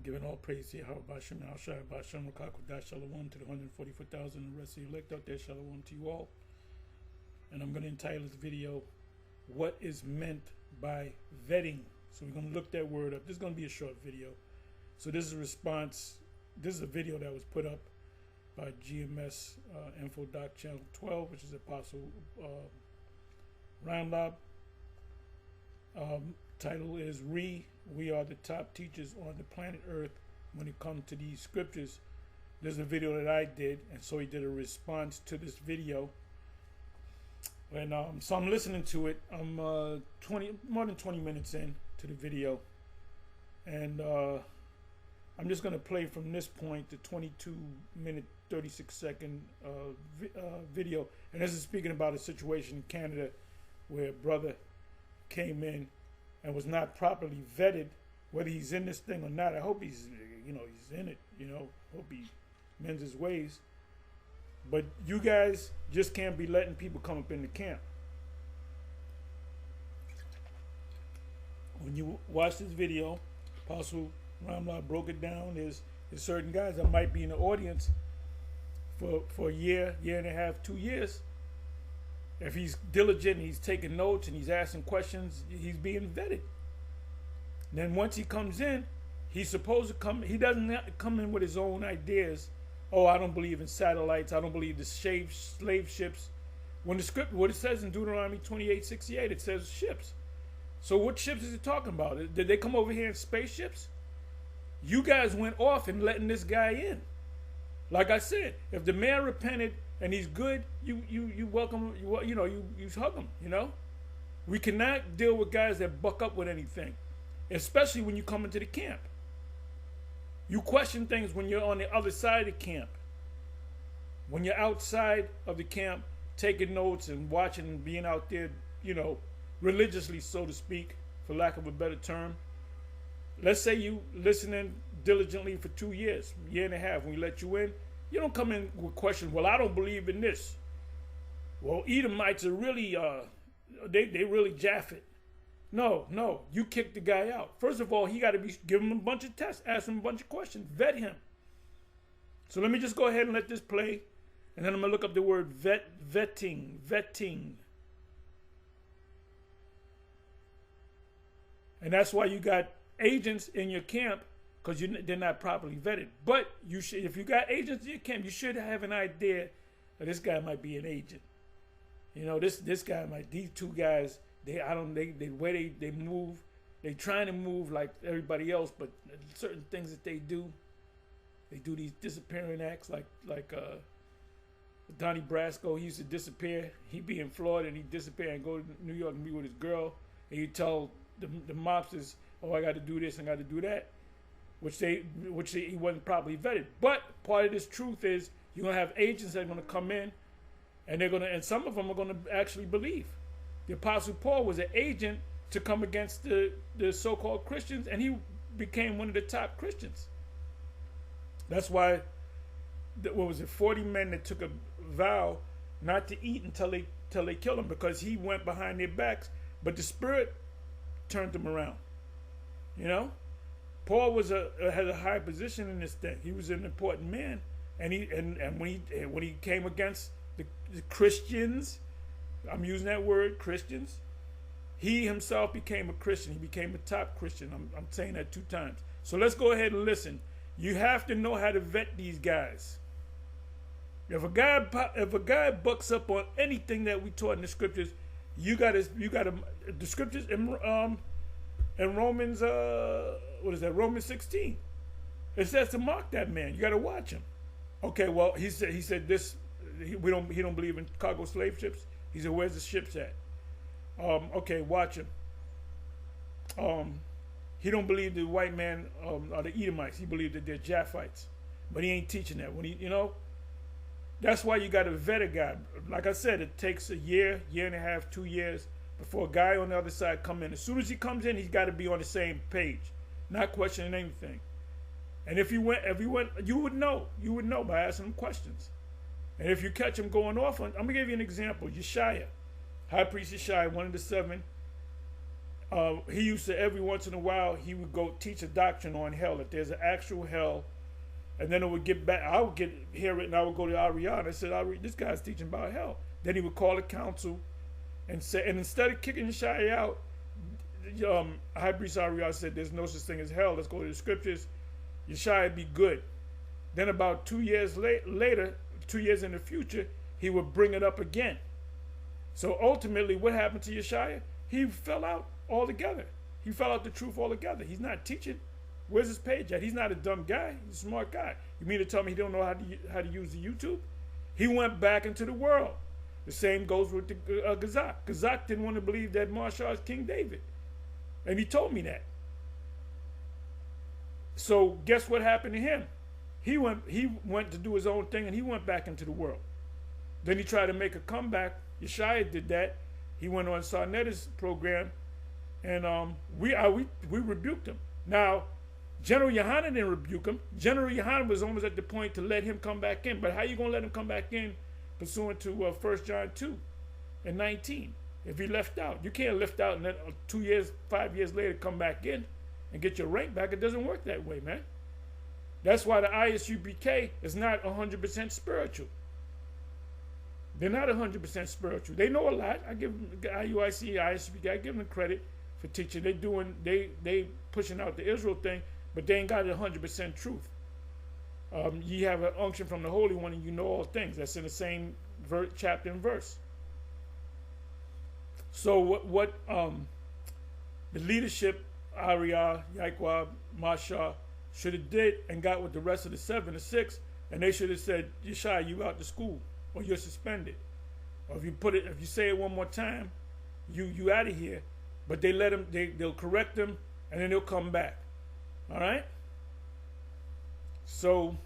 Giving all praise to Yahweh Bashem, Al Shai, Bashem, Rakakudah, Shalom to the 144,000 and the rest of the elect out there. Shalom to you all. And I'm going to entitle this video, What is Meant by Vetting? So we're going to look that word up. This is going to be a short video. So this is a response. This is a video that was put up by GMS Info Doc Channel 12, which is Apostle Ramlab. Title is We are the top teachers on the planet Earth when it comes to these scriptures. There's a video that I did, and so he did a response to this video. And so I'm listening to it. I'm more than 20 minutes in to the video, and I'm just going to play from this point the 22-minute, 36-second video. And this is speaking about a situation in Canada where a brother came in and was not properly vetted, whether he's in this thing or not. I hope he's in it, hope he mends his ways. But you guys just can't be letting people come up in the camp. When you watch this video, Apostle Ramla broke it down. There's certain guys that might be in the audience for a year and a half, 2 years. If he's diligent, he's taking notes and he's asking questions, he's being vetted. And then once he comes in, he's supposed to come, he doesn't come in with his own ideas. Oh, I don't believe in satellites. I don't believe the slave ships. When the script, what it says in Deuteronomy 28:68, it says ships. So what ships is it talking about? Did they come over here in spaceships? You guys went off and letting this guy in. Like I said, if the man repented and he's good, you welcome, you hug him, We cannot deal with guys that buck up with anything, especially when you come into the camp. You question things when you're on the other side of the camp. When you're outside of the camp, taking notes and watching and being out there, religiously, so to speak, for lack of a better term. Let's say you listening diligently for 2 years, year and a half. When we let you in, you don't come in with questions. Well, I don't believe in this. Well, Edomites are really, they really Japhet. No, you kick the guy out. First of all, he got to give him a bunch of tests, ask him a bunch of questions, vet him. So let me just go ahead and let this play, and then I'm gonna look up the word vetting. And that's why you got agents in your camp, because they're not properly vetted. But you should, if you got agents in your camp, you should have an idea that this guy might be an agent. This guy might. These two guys, the way they move, they trying to move like everybody else, but certain things that they do these disappearing acts like Donnie Brasco. He used to disappear. He'd be in Florida and he'd disappear and go to New York and be with his girl, and he'd tell the mobsters, oh, I got to do this and I got to do that, which he wasn't properly vetted. But part of this truth is you're gonna have agents that are gonna come in, and some of them are gonna actually believe. The Apostle Paul was an agent to come against the so-called Christians, and he became one of the top Christians. That's why, 40 men that took a vow not to eat until they killed him, because he went behind their backs, but the Spirit turned them around. Paul had a high position in this thing. He was an important man, and when he came against the Christians, I'm using that word, Christians, he himself became a Christian. He became a top Christian. I'm saying that 2 times. So let's go ahead and listen. You have to know how to vet these guys. If a guy bucks up on anything that we taught in the scriptures, you gotta the scriptures in Romans, Romans 16. It says to mark that man. You gotta watch him. Okay, well, he said this. He don't believe in cargo slave ships. He said, where's the ships at? Okay, watch him. He don't believe the white man are the Edomites. He believes that they're Japhites, but he ain't teaching that. When that's why you got to vet a guy. Like I said, it takes a year and a half, 2 years before a guy on the other side come in. As soon as he comes in, he's got to be on the same page, not questioning anything. And if you went, you would know by asking him questions. And if you catch him going off on, I'm gonna give you an example. Yeshaya, High Priest Yeshaya, one of the 7, he used to, every once in a while, he would go teach a doctrine on hell, that there's an actual hell. And then it would get back, I would hear it, and I would go to Ariana. I said, this guy's teaching about hell. Then he would call a council and say, and instead of kicking Yeshaya out, High Priest Ariana said, there's no such thing as hell. Let's go to the scriptures. Yeshaya be good. Then about 2 years later, 2 years in the future, he would bring it up again. So ultimately, what happened to Yeshaya? He fell out altogether. He fell out the truth altogether. He's not teaching. Where's his page at? He's not a dumb guy. He's a smart guy. You mean to tell me he don't know how to use the YouTube? He went back into the world. The same goes with the Gazak. Gazak didn't want to believe that Marshall is King David. And he told me that. So guess what happened to him? He went to do his own thing, and he went back into the world. Then he tried to make a comeback. Yeshaya did that. He went on Sarnetta's program, and we rebuked him. Now, General Yohanan didn't rebuke him. General Yohanan was almost at the point to let him come back in. But how you going to let him come back in pursuant to 1 John 2 and 19? If he left out. You can't lift out and then 2 years, 5 years later come back in and get your rank back. It doesn't work that way, man. That's why the ISUPK is not 100% spiritual. They're not 100% spiritual. They know a lot. I give them IUIC, ISUPK, I give them credit for teaching. They pushing out the Israel thing, but they ain't got 100% truth. You have an unction from the Holy One, and you know all things. That's in the same chapter and verse. So what the leadership, Ariyah, Yaqub, Masha, should have did and got with the rest of the 7 or 6, and they should have said, Yeshaya, you out to school, or you're suspended. Or if you say it one more time, you out of here. But they let him, they'll correct him, and then they'll come back. All right? So,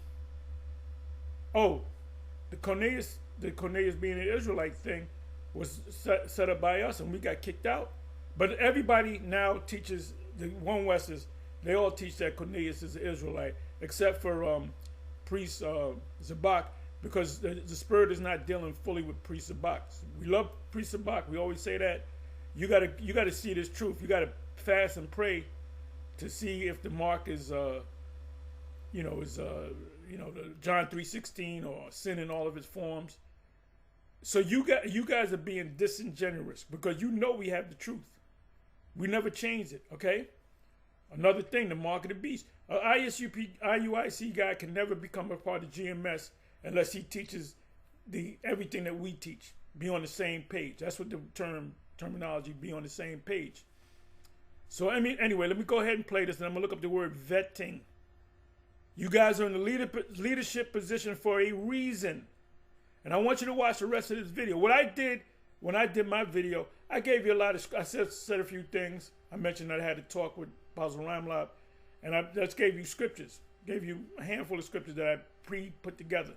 the Cornelius being an Israelite thing was set up by us, and we got kicked out. But everybody now teaches, the One Westers, they all teach that Cornelius is an Israelite, except for Priest Zabak, because the Spirit is not dealing fully with Priest Zabak. We love Priest Zabak. We always say that. You gotta see this truth. You gotta fast and pray to see if the mark is the John 3:16 or sin in all of its forms. So you guys are being disingenuous because you know we have the truth. We never changed it, okay? Another thing, the mark of the beast. An IUIC guy can never become a part of GMS unless he teaches everything that we teach. Be on the same page. That's what the terminology, be on the same page. So anyway, let me go ahead and play this, and I'm gonna look up the word vetting. You guys are in the leadership position for a reason. And I want you to watch the rest of this video. What I did when I did my video, I gave you I said a few things. I mentioned that I had to talk with Basil Ramlab, and I just gave you scriptures. Gave you a handful of scriptures that I put together.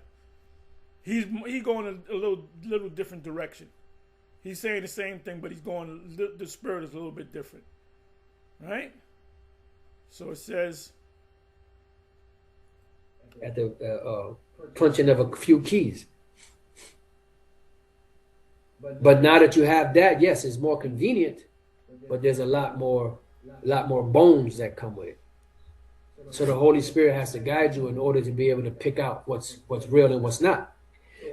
He's going a little different direction. He's saying the same thing, but he's going, the spirit is a little bit different. Right? So it says, at the punching of a few keys. But now that you have that, yes, it's more convenient, but there's a lot more bones that come with it. So the Holy Spirit has to guide you in order to be able to pick out what's real and what's not.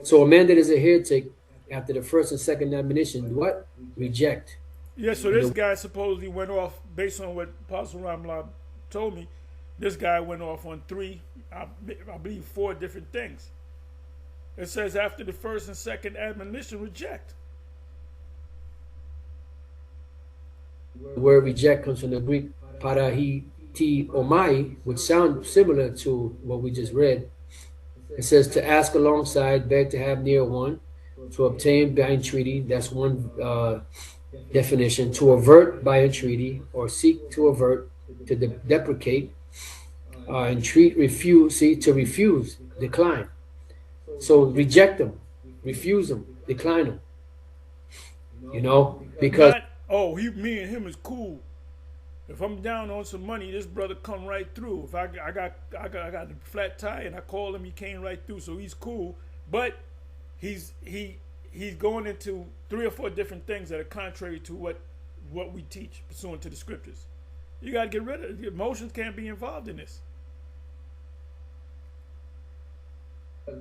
So a man that is a heretic after the first and second admonition, what? Reject. Yeah, so this guy supposedly went off, based on what Apostle Ramlab told me, this guy went off on 3, I believe 4 different things. It says after the first and second admonition, reject. The word reject comes from the Greek parahiti omai, which sounds similar to what we just read. It says to ask alongside, beg to have near one, to obtain by entreaty, that's one definition, to avert by entreaty, or seek to avert, to deprecate, entreat, refuse, to refuse, decline. So reject them, refuse them, decline them. Because me and him is cool. If I'm down on some money, this brother come right through. If I got a flat tire and I call him, he came right through. So he's cool, but he's going into 3 or 4 different things that are contrary to what what we teach pursuant to the scriptures. You got to get rid of it. Emotions can't be involved in this.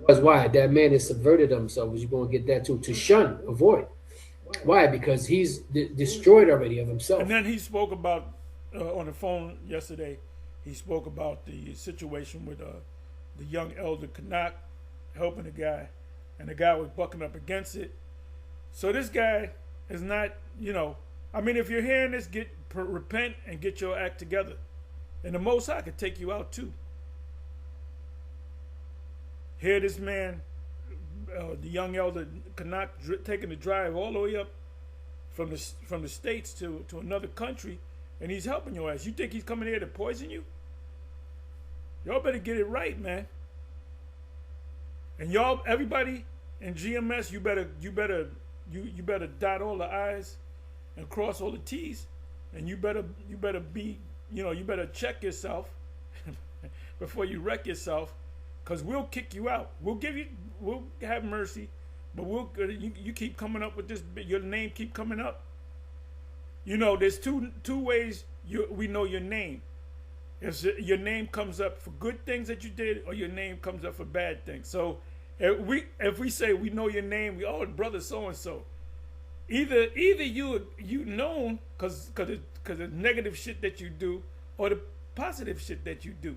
That's why that man has subverted himself. You're going to get that too. To shun, avoid. Why? Because he's destroyed already of himself. And then he spoke about, on the phone yesterday, he spoke about the situation with the young elder Canuck helping the guy, and the guy was bucking up against it. So this guy is not, I mean, if you're hearing this, repent and get your act together. And the Most High could take you out too. Hear this man, the young elder Canuck, taking the drive all the way up from the States to another country, and he's helping your ass. You think he's coming here to poison you? Y'all better get it right, man. And y'all, everybody in GMS, you better dot all the I's and cross all the T's, and you better be, you better check yourself before you wreck yourself, because we'll kick you out. We'll have mercy, but you keep coming up with this. Your name keep coming up. There's two ways we know your name. If your name comes up for good things that you did, or your name comes up for bad things. So if we say we know your name, brother so and so. Either you known because the negative shit that you do, or the positive shit that you do.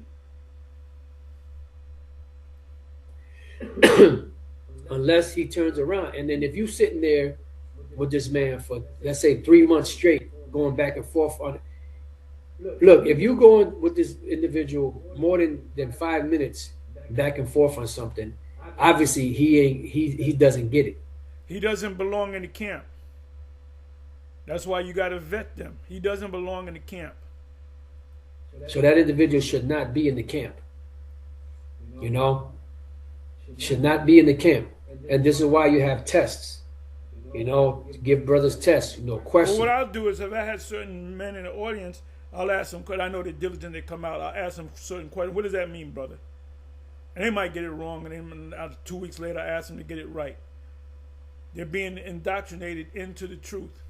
Unless he turns around, and then if you sitting there with this man for, let's say, 3 months straight, going back and forth on it. Look, if you going with this individual more than 5 minutes back and forth on something, obviously he doesn't get it. He doesn't belong in the camp. That's why you got to vet them. He doesn't belong in the camp. So that individual should not be in the camp. Should not be in the camp. And this is why you have tests. To give brothers tests, questions. Well, what I'll do is, if I had certain men in the audience, I'll ask them, because I know they're diligent, they come out, I'll ask them certain questions. What does that mean, brother? And they might get it wrong, and then 2 weeks later, I ask them to get it right. They're being indoctrinated into the truth.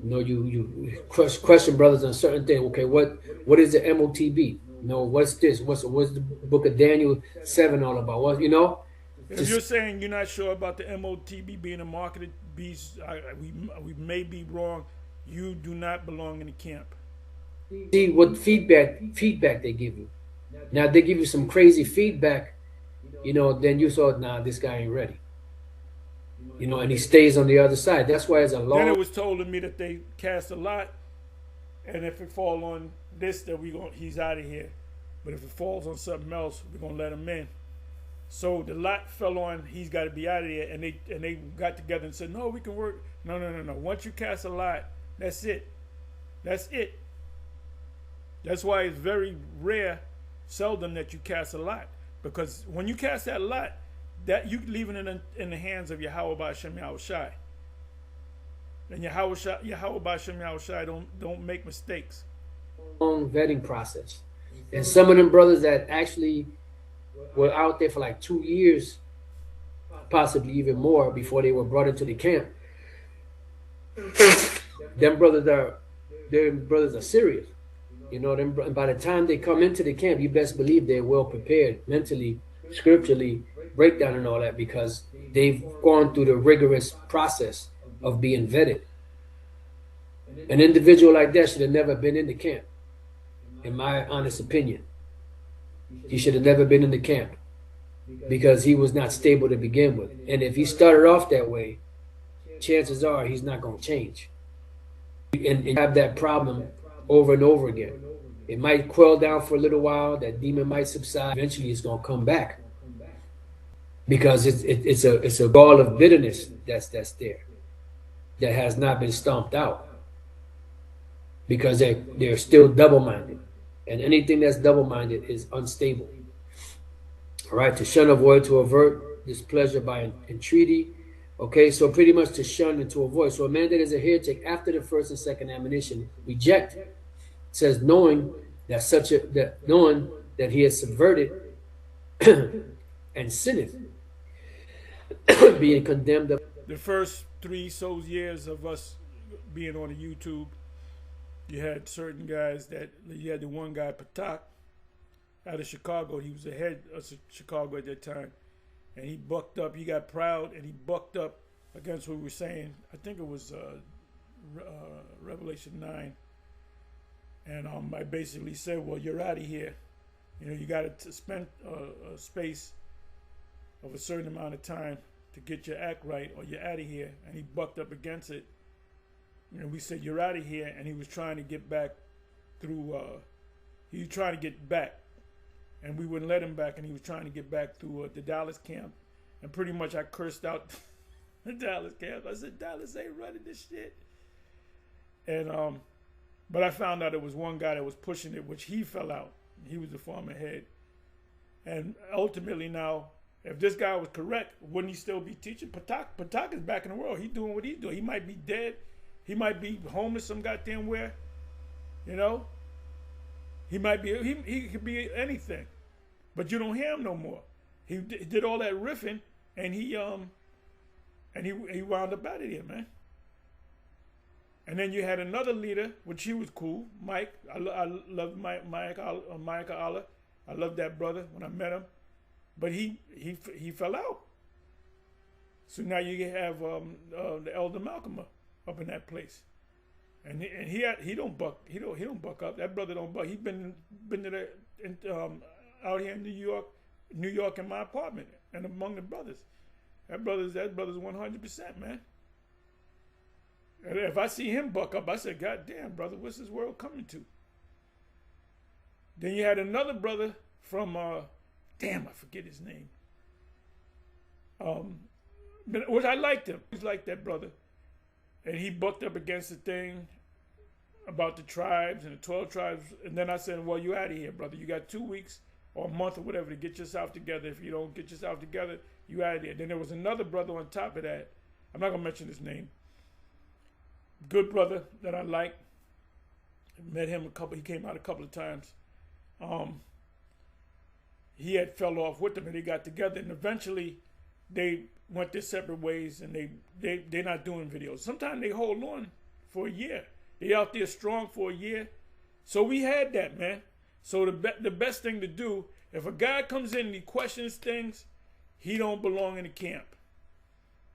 You question brothers on certain things. Okay, what is the MOTB? What's this? What's the book of Daniel 7 all about? What If you're saying you're not sure about the MOTB being a marketed beast, we may be wrong. You do not belong in the camp. See what feedback they give you. Now they give you some crazy feedback, then you thought, nah, this guy ain't ready. And he stays on the other side. That's why it's a long. Then it was told to me that they cast a lot, and if it fall on this, that he's out of here. But if it falls on something else, we're gonna let him in. So the lot fell on, he's got to be out of there, and they got together and said, no, we can work. No. Once you cast a lot, that's it. That's it. That's why it's very rare, seldom, that you cast a lot, because when you cast that lot, that you leaving it in the hands of Yahweh B'Shem Yahushai. And Yahweh B'Shem Yahushai don't make mistakes. Long vetting process, and some of them brothers that actually were out there for like 2 years, possibly even more, before they were brought into the camp. Them brothers are serious. Them, by the time they come into the camp, you best believe they're well prepared mentally, scripturally, breakdown and all that, because they've gone through the rigorous process of being vetted. An individual like that should have never been in the camp, in my honest opinion. He should have never been in the camp, because he was not stable to begin with. And if he started off that way, chances are he's not going to change. And have that problem over and over again. It might quell down for a little while, that demon might subside. Eventually it's going to come back, because it's a gall of bitterness that's there, that has not been stomped out, because they're still double-minded. And anything that's double-minded is unstable. All right, to shun, avoid, to avert displeasure by entreaty. Okay, so pretty much to shun and to avoid. So a man that is a heretic after the first and second admonition, reject, says knowing that he has subverted and sinneth, being condemned the first 3 so years of us being on the YouTube, you had certain guys that you had the one guy Patak out of Chicago. He was the head of Chicago at that time, and he bucked up. He got proud and he bucked up against what we were saying. I think it was Revelation 9, and I basically said, "Well, you're out of here. You know, you got to spend a space of a certain amount of time to get your act right, or you're out of here." And he bucked up against it. And we said, "You're out of here," and he was trying to get back through. He was trying to get back, and we wouldn't let him back, and he was trying to get back through the Dallas camp, and pretty much I cursed out the Dallas camp. I said, "Dallas ain't running this shit," and but I found out it was one guy that was pushing it, which he fell out. He was the former head, and ultimately now, if this guy was correct, wouldn't he still be teaching? Patak is back in the world. He's doing what he's doing. He might be dead. He might be homeless some goddamn where, you know. He might be. He could be anything, but you don't hear him no more. He did all that riffing, and he wound up out of here, man. And then you had another leader, which he was cool, Mike. I love Mike Allah. I love that brother when I met him, but he fell out. So now you have the Elder Malcolm up in that place, and he don't buck up. That brother don't buck. He's been to out here in New York in my apartment and among the brothers. That brother's 100%, man. And if I see him buck up, I say, "God damn, brother, what's this world coming to?" Then you had another brother from damn, I forget his name. Which I liked him. He's like that brother. And he bucked up against the thing about the tribes and the 12 tribes. And then I said, "Well, you out of here, brother. You got 2 weeks or a month or whatever to get yourself together. If you don't get yourself together, you out of here." Then there was another brother on top of that. I'm not going to mention his name. Good brother that I like. Met him he came out a couple of times. He had fell off with them and they got together, and eventually they went their separate ways, and they're not doing videos. Sometimes they hold on for a year. They out there strong for a year. So we had that, man. So the best thing to do, if a guy comes in and he questions things, he don't belong in the camp.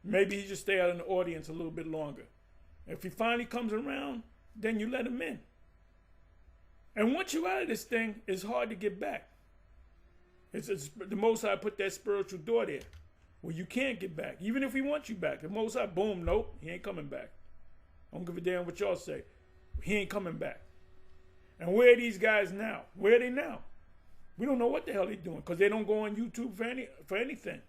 Maybe he just stay out in the audience a little bit longer. If he finally comes around, then you let him in. And once you're out of this thing, it's hard to get back. It's the Most High put that spiritual door there where you can't get back. Even if he wants you back, the Most High, boom, nope, he ain't coming back. I don't give a damn what y'all say. He ain't coming back. And where are these guys now? Where are they now? We don't know what the hell they're doing because they don't go on YouTube for anything.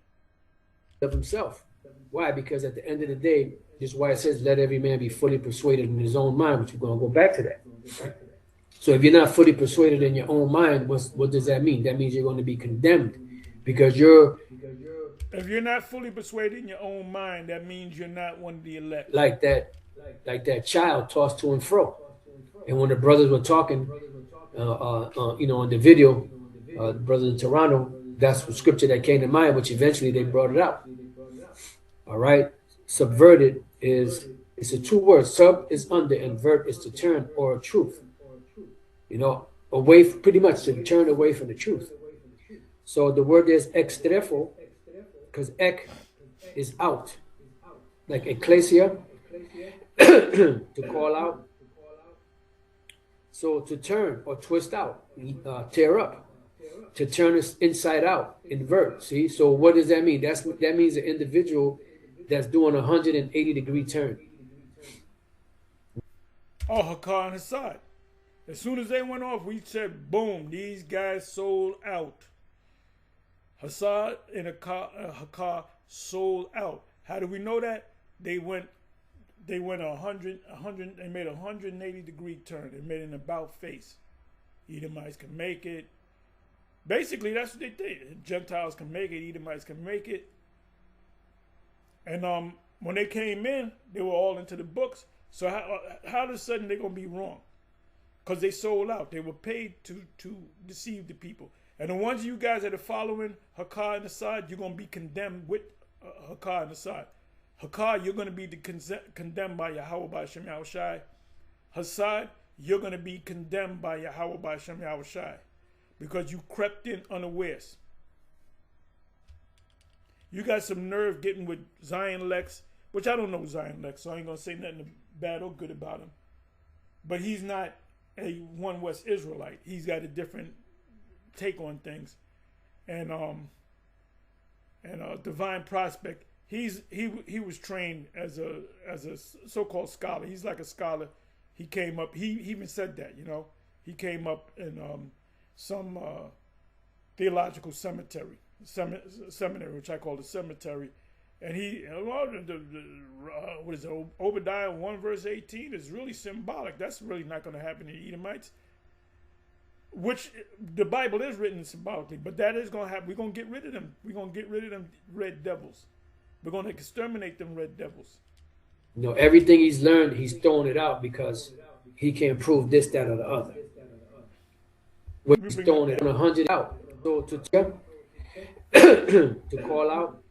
Of himself. Why? Because at the end of the day, this is why it says, "Let every man be fully persuaded in his own mind," which we're going to go back to that. So if you're not fully persuaded in your own mind, what does that mean? That means you're going to be condemned because if you're not fully persuaded in your own mind, that means you're not one of the elect. Like that child tossed to and fro. And when the brothers were talking, on the video, the brothers in Toronto, that's the scripture that came to mind, which eventually they brought it out. All right. Subverted it's a 2 words. Sub is under and vert is to turn or truth. Away, pretty much to turn away from the truth. So the word is extrefo, because ek is out. Like ecclesia, to call out. So to turn or twist out, tear up, to turn us inside out, invert. See, so what does that mean? That means an individual that's doing a 180-degree turn. Oh, Hakar and Hassad. As soon as they went off, we said, boom, these guys sold out. Hassad and Hakar sold out. How do we know that? They made a 180-degree turn. They made an about face. Edomites can make it. Basically, that's what they did. Gentiles can make it. Edomites can make it. And when they came in, they were all into the books. So how of a sudden they're going to be wrong? Because they sold out. They were paid to deceive the people. And the ones of you guys that are following Hakar and Hassad, you're going to be condemned with Hakar and Hassad. Hakar, you're going to be condemned by Yahweh by Shem Yahushai. Hassad, you're going to be condemned by Yahweh by Shem Yahushai because you crept in unawares. You got some nerve getting with Zion Lex, which I don't know Zion Lex, so I ain't going to say nothing bad or good about him. But he's not a One West Israelite. He's got a different take on things. And Divine Prospect, he was trained as a so-called scholar. He's like a scholar. He came up. He even said that, you know. He came up in some theological seminary, which I call the cemetery. And what is it? Obadiah 1 verse 18 is really symbolic. That's really not going to happen in the Edomites. Which the Bible is written symbolically, but that is going to happen. We're going to get rid of them. We're going to get rid of them red devils. We're going to exterminate them red devils. You know, everything he's learned, he's throwing it out because he can't prove this, that, or the other. He's throwing it 100 out. So to call out.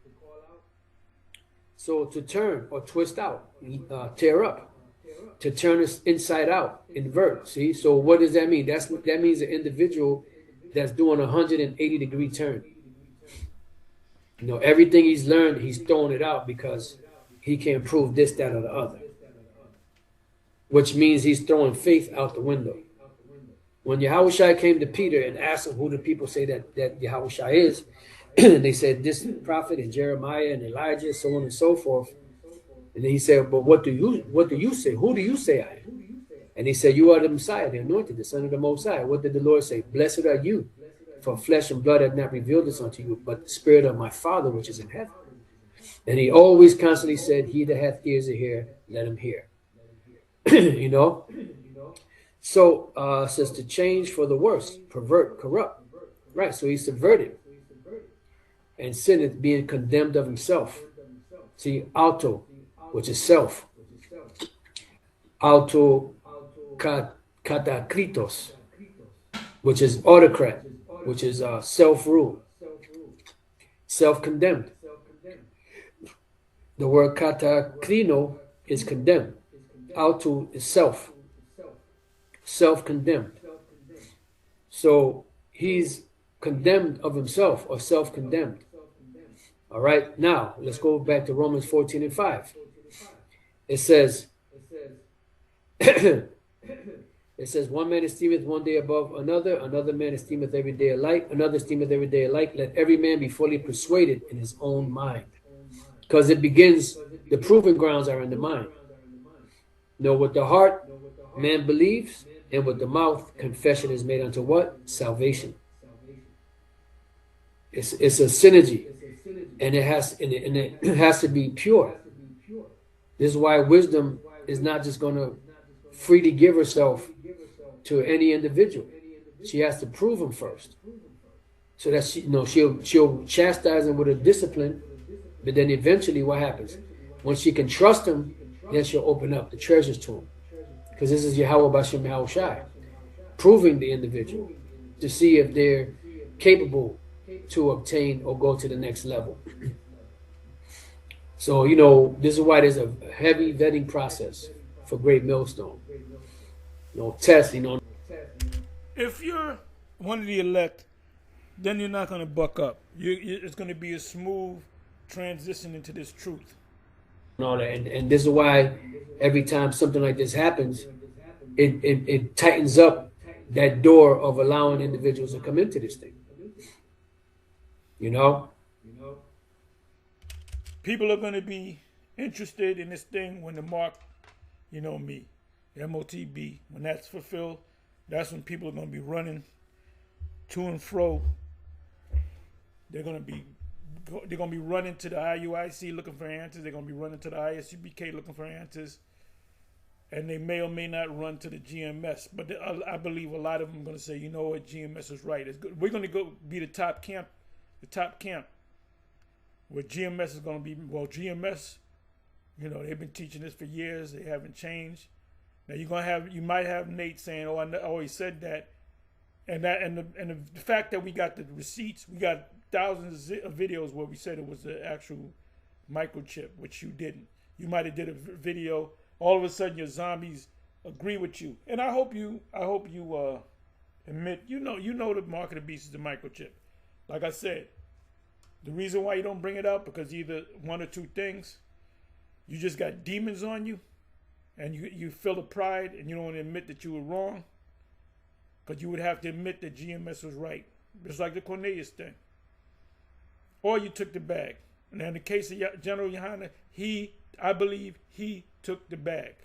So to turn or twist out, tear up, to turn us inside out, invert. See, so what does that mean? That means an individual that's doing a 180-degree turn. You know, everything he's learned, he's throwing it out because he can't prove this, that, or the other. Which means he's throwing faith out the window. When Yahushua came to Peter and asked him who the people say that Yahushua is, and they said this prophet and Jeremiah and Elijah, so on and so forth. And then he said, but what do you say? Who do you say I am? And he said, you are the Messiah, the anointed, the Son of the Most High. What did the Lord say? Blessed are you, for flesh and blood have not revealed this unto you, but the Spirit of my Father which is in heaven. And he always constantly said, he that hath ears to hear, let him hear. You know? So says to change for the worse, pervert, corrupt. Right, so he subverted. And sin is being condemned of himself. See, auto, which is self. Auto katakritos, which is autocrat, which is self-rule. Self-condemned. The word katakrino is condemned. Auto is self. Self-condemned. So he's condemned of himself or self-condemned. All right, now let's go back to Romans 14 and 5. It says, one man esteemeth one day above another, another man esteemeth every day alike, another esteemeth every day alike. Let every man be fully persuaded in his own mind. Because it begins, the proving grounds are in the mind. You know, with the heart, man believes, and with the mouth, confession is made unto what? Salvation. It's a synergy, and it has to be pure. This is why wisdom is not just going to freely give herself to any individual. She has to prove him first, so that she'll chastise him with a discipline. But then eventually, what happens? Once she can trust him, then she'll open up the treasures to him, because this is Yahweh Bashem Yahushai, proving the individual to see if they're capable to obtain or go to the next level. So, you know, this is why there's a heavy vetting process for Great Millstone. You know, test, you know. If you're one of the elect, then you're not going to buck up. It's going to be a smooth transition into this truth. And this is why every time something like this happens, it tightens up that door of allowing individuals to come into this thing. You know? People are going to be interested in this thing when the mark, you know me, MOTB, when that's fulfilled, that's when people are going to be running to and fro. They're going to be running to the IUIC looking for answers. They're going to be running to the ISUBK looking for answers. And they may or may not run to the GMS. But I believe a lot of them are going to say, you know what, GMS is right. It's good. We're going to go be the top camp. Where GMS is going to be, well, GMS, you know, they've been teaching this for years. They haven't changed. Now you might have Nate saying, "Oh, I always said that," and the fact that we got the receipts, we got thousands of videos where we said it was the actual microchip, which you didn't. You might have did a video. All of a sudden, your zombies agree with you, and I hope you admit you know the mark of the beast is the microchip. Like I said, the reason why you don't bring it up because either one or two things, you just got demons on you, and you feel the pride, and you don't want to admit that you were wrong, because you would have to admit that GMS was right, just like the Cornelius thing. Or you took the bag. And in the case of General Yohana, I believe he took the bag.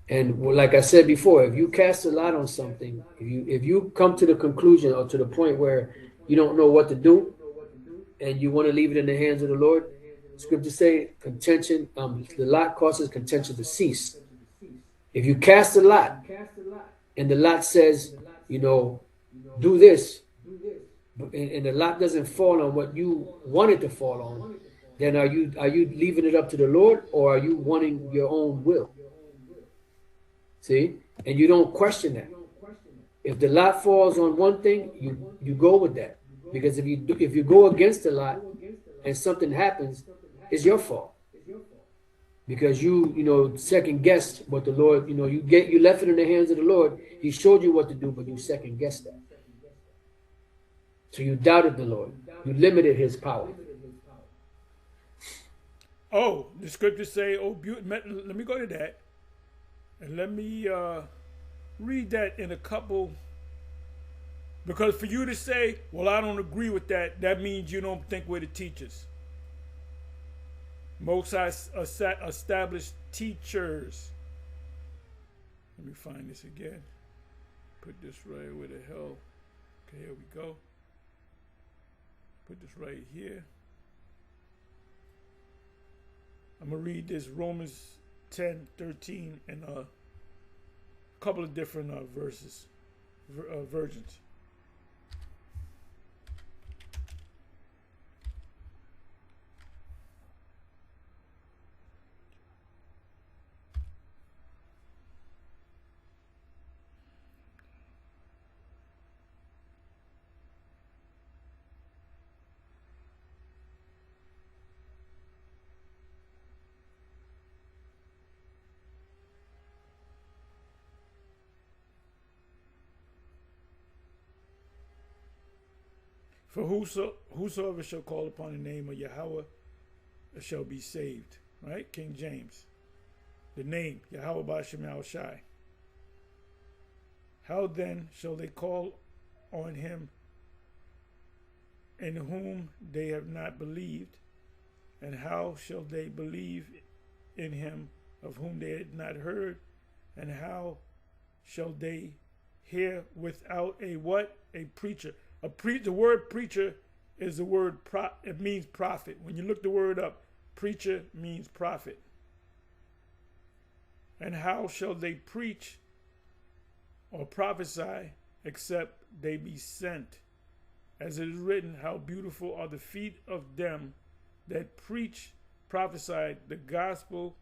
And like I said before, if you cast a lot on something, if you come to the conclusion or to the point where you don't know what to do, and you want to leave it in the hands of the Lord, Scripture say contention. The lot causes contention to cease. If you cast a lot, and the lot says, do this, and the lot doesn't fall on what you want it to fall on, then are you leaving it up to the Lord, or are you wanting your own will? See, and you don't question that. If the lot falls on one thing, you go with that, because if you go against the lot and something happens, it's your fault, because you second guessed what the Lord. You left it in the hands of the Lord. He showed you what to do, but you second guessed that. So you doubted the Lord. You limited His power. Oh, the scriptures say, let me go to that. And let me read that in a couple. Because for you to say, well, I don't agree with that, that means you don't think we're the teachers. Most established teachers. Let me find this again. Put this right where the hell. Okay, here we go. Put this right here. I'm going to read this Romans 10:13 and a couple of different versions. For whosoever shall call upon the name of Yahweh shall be saved. Right? King James. The name, Yahweh Ba'ashem Yahushai. How then shall they call on him in whom they have not believed? And how shall they believe in him of whom they had not heard? And how shall they hear without a what? A preacher. The word preacher is the word it means prophet. When you look the word up, preacher means prophet. And how shall they preach or prophesy except they be sent? As it is written, how beautiful are the feet of them that preach, prophesy the gospel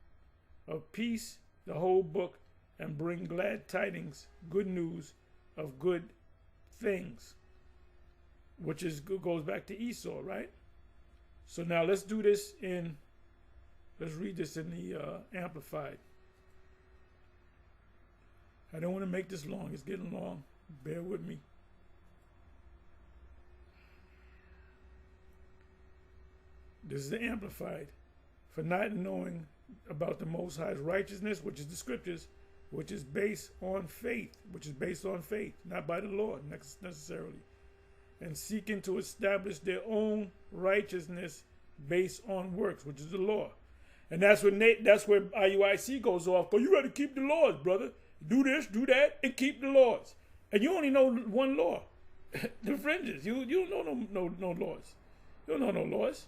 of peace, the whole book, and bring glad tidings, good news of good things. Which goes back to Esau, right? So now let's read this in the Amplified. I don't want to make this long. It's getting long. Bear with me. This is the Amplified. For not knowing about the Most High's righteousness, which is the scriptures, which is based on faith, not by the Lord necessarily. And seeking to establish their own righteousness based on works, which is the law. And that's where IUIC goes off. But you got to keep the laws, brother. Do this, do that, and keep the laws. And you only know one law. The fringes. You don't know no laws. You don't know no laws.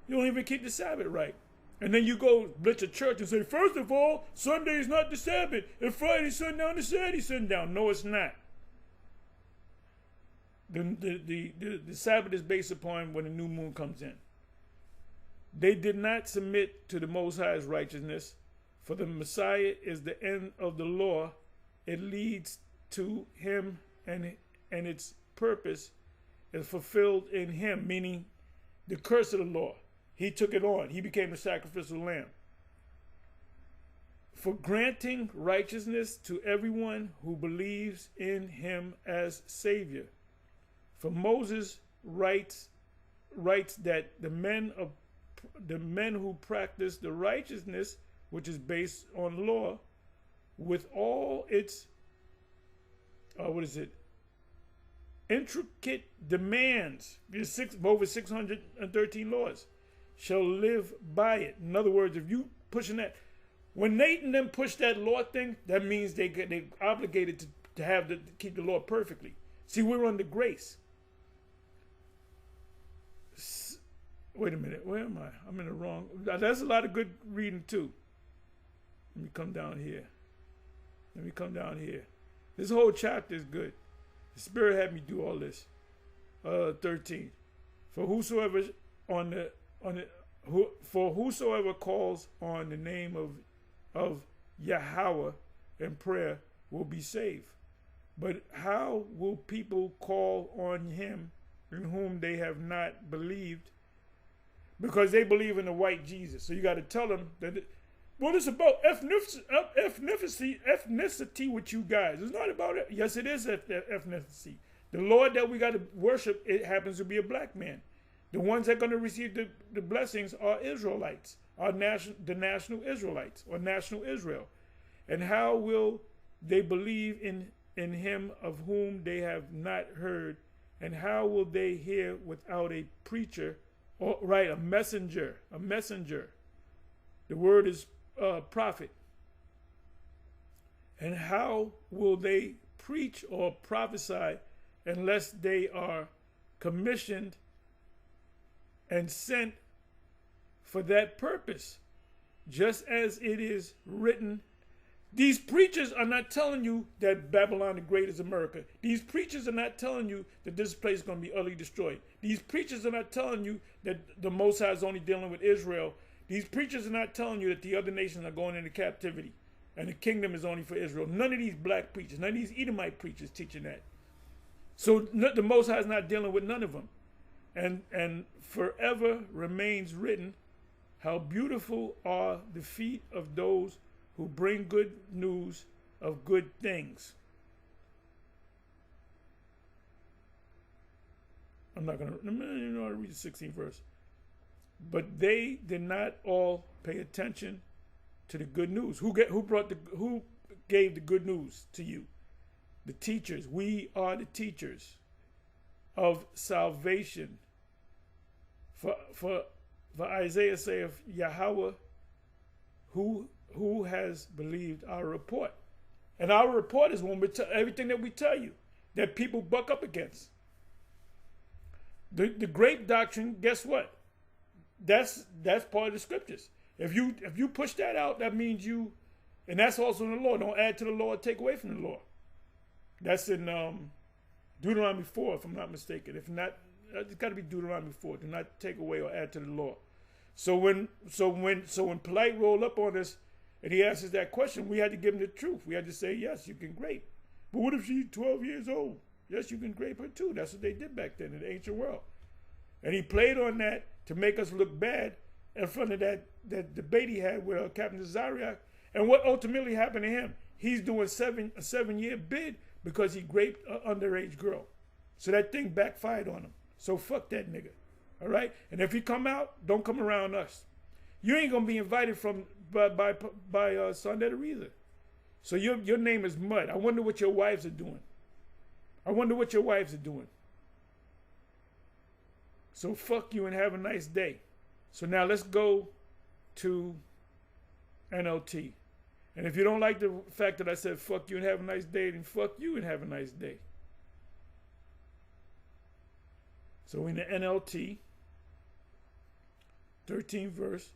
You don't even keep the Sabbath right. And then you go blitz a church and say, first of all, Sunday is not the Sabbath. If Friday sundown is Saturday sundown. No, it's not. The Sabbath is based upon when the new moon comes in. They did not submit to the Most High's righteousness, for the Messiah is the end of the law. It leads to him, and its purpose is fulfilled in him, meaning the curse of the law. He took it on. He became the sacrificial lamb. For granting righteousness to everyone who believes in him as Savior. For Moses writes that the men who practice the righteousness which is based on law, with all its intricate demands, over 613 laws, shall live by it. In other words, if you pushing that, when Nate and them push that law thing, that means they obligated to keep the law perfectly. See, we're under grace. Wait a minute, where am I? I'm in the wrong. That's a lot of good reading too. Let me come down here. This whole chapter is good. The Spirit had me do all this. 13. For whosoever calls on the name of Yahweh in prayer will be saved. But how will people call on him in whom they have not believed? Because they believe in the white Jesus. So you got to tell them that, well, it's about ethnicity with you guys. It's not about it. Yes, it is ethnicity. The Lord that we got to worship, it happens to be a black man. The ones that are going to receive the blessings are Israelites, the national Israelites, or national Israel. And how will they believe in him of whom they have not heard? And how will they hear without a preacher? Or, right, a messenger. The word is prophet. And how will they preach or prophesy unless they are commissioned and sent for that purpose? Just as it is written, these preachers are not telling you that Babylon the Great is America. These preachers are not telling you that this place is going to be utterly destroyed. These preachers are not telling you that the Most High is only dealing with Israel. These preachers are not telling you that the other nations are going into captivity and the kingdom is only for Israel. None of these black preachers, none of these Edomite preachers teaching that. So the Most High is not dealing with none of them. And forever remains written, how beautiful are the feet of those who bring good news of good things. I'm not going to read the 16th verse. But they did not all pay attention to the good news. Who gave the good news to you? The teachers. We are the teachers of salvation. For Isaiah saith, Yahweh, who has believed our report? And our report is when we tell everything that we tell you that people buck up against. The grape doctrine, guess what? That's part of the scriptures. If you push that out, that means you, and that's also in the law. Don't add to the law, take away from the law. That's in Deuteronomy 4, if I'm not mistaken. If not, it's got to be Deuteronomy 4. Do not take away or add to the law. So when Polite rolled up on us and he asked us that question, we had to give him the truth. We had to say, yes, you can grape. But what if she's 12 years old? Yes, you can grape her too. That's what they did back then in the ancient world. And he played on that to make us look bad in front of that debate he had with Captain Zariak. And what ultimately happened to him? He's doing a 7-year bid because he raped an underage girl. So that thing backfired on him. So fuck that nigga. All right? And if he come out, don't come around us. You ain't going to be invited by Sandetta either. So your name is Mud. I wonder what your wives are doing. So fuck you and have a nice day. So now let's go to NLT. And if you don't like the fact that I said fuck you and have a nice day, then fuck you and have a nice day. So in the NLT, 13th verse,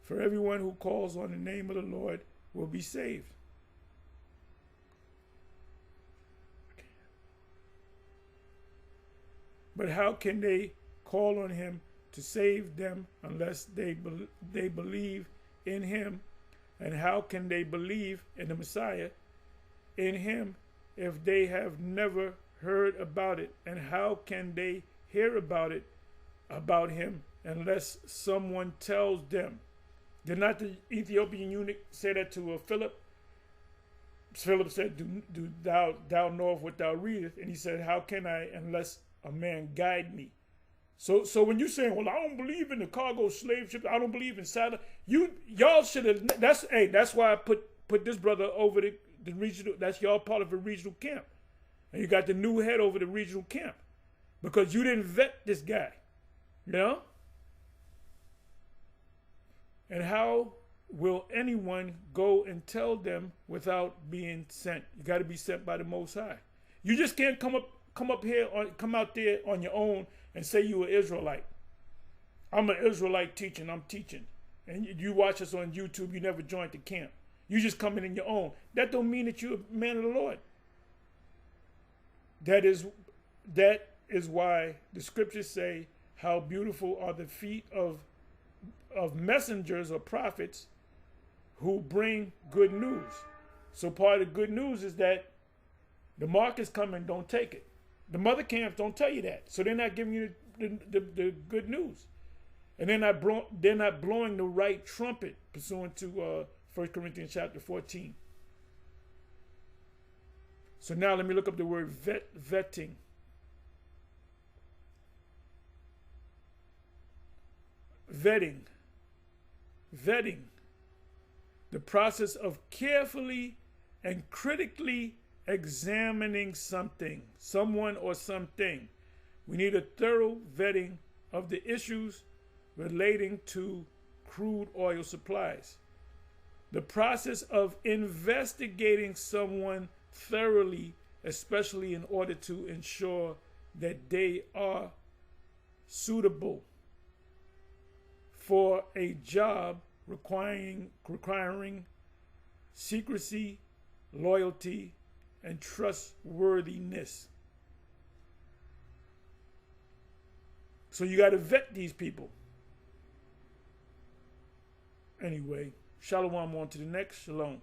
for everyone who calls on the name of the Lord will be saved. But how can they call on him to save them unless they believe in him? And how can they believe in the Messiah, in him, if they have never heard about it? And how can they hear about it about him unless someone tells them. Did not the Ethiopian eunuch say that to Philip? Philip said, do thou knowest what thou readest? And he said, how can I unless a man guide me? So when you're saying, well, I don't believe in the cargo slave ship, I don't believe in Saddle, y'all should have, that's why I put this brother over the regional, that's y'all part of the regional camp. And you got the new head over the regional camp. Because you didn't vet this guy. You know? And how will anyone go and tell them without being sent? You got to be sent by the Most High. You just can't come out there on your own and say you an Israelite. I'm an Israelite teaching. I'm teaching. And you watch us on YouTube. You never joined the camp. You just coming in your own. That don't mean that you're a man of the Lord. That is why the scriptures say, how beautiful are the feet of messengers or prophets who bring good news. So part of the good news is that the mark is coming, don't take it. The mother camps don't tell you that. So they're not giving you the good news. And they're not blowing the right trumpet pursuant to 1 Corinthians chapter 14. So now let me look up the word vetting. Vetting. The process of carefully and critically examining something, someone or something. We need a thorough vetting of the issues relating to crude oil supplies. The process of investigating someone thoroughly, especially in order to ensure that they are suitable for a job requiring secrecy, loyalty, and trustworthiness. So you got to vet these people. Anyway, shalom, on to the next. Shalom.